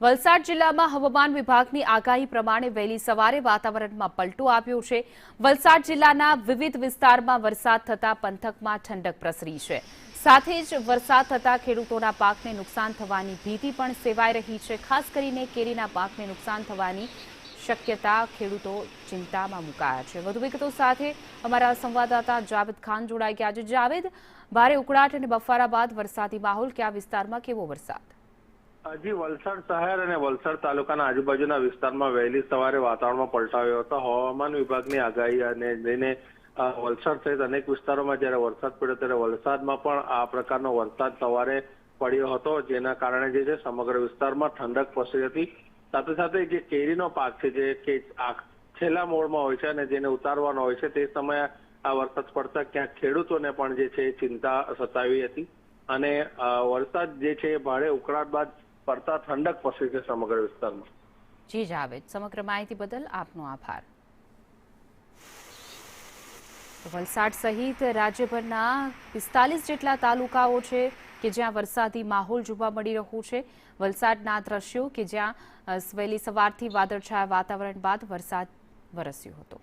વલસાડ જિલ્લામાં હવામાન વિભાગની આગાહી પ્રમાણે વહેલી સવારે વાતાવરણમાં પલટો આવ્યો છે। વલસાડ જિલ્લાના વિવિધ વિસ્તારમાં વરસાદ થતા પંથકમાં ઠંડક પ્રસરી છે। સાથે જ વરસાદ થતા ખેડૂતોના પાકને નુકસાન થવાની ભીતિ પણ સેવાઈ રહી છે। ખાસ કરીને કેરીના પાકને નુકસાન થવાની શક્યતા ખેડૂતો ચિંતામાં મુકાયા છે। વધુ વિગતો સાથે અમારા સંવાદદાતા જાવેદ ખાન જોડાઈ ગયા છે। જાવેદ, ભારે ઉકળાટ અને બફારા બાદ વરસાદી માહોલ કયા વિસ્તારમાં કેવો વરસાદ? હજી વલસાડ શહેર અને વલસાડ તાલુકાના આજુબાજુના વિસ્તારમાં વહેલી સવારે વાતાવરણમાં પલટાવ્યો હતો। હવામાન વિભાગની આગાહી અને લઈને વલસાડ સહિત અનેક વિસ્તારોમાં જ્યારે વરસાદ પડ્યો ત્યારે વલસાડમાં પણ આ પ્રકારનો વરસાદ સવારે પડ્યો હતો, જેના કારણે જે છે સમગ્ર વિસ્તારમાં ઠંડક પ્રસરી હતી। સાથે સાથે જે કેરીનો પાક છે, જે છેલ્લા મોડમાં હોય છે અને જેને ઉતારવાનો હોય છે, તે સમયે આ વરસાદ પડતા ક્યાંક ખેડૂતોને પણ જે છે ચિંતા સતાવી હતી અને વરસાદ જે છે ભારે ઉકળાટ બાદ પડતા ઠંડક પ્રસરી છે સમગ્ર વિસ્તારમાં। જી જાવેદ, સમગ્ર માહિતી બદલ આપનો આભાર। વલસાડ સહિત રાજ્યભરના 45 જેટલા તાલુકાઓ છે કે જ્યાં વરસાદી માહોલ જોવા મળી રહ્યો છે। વલસાડના દ્રશ્યો કે જ્યાં વહેલી સવારથી વાદળછાયા વાતાવરણ બાદ વરસાદ વરસ્યો હતો।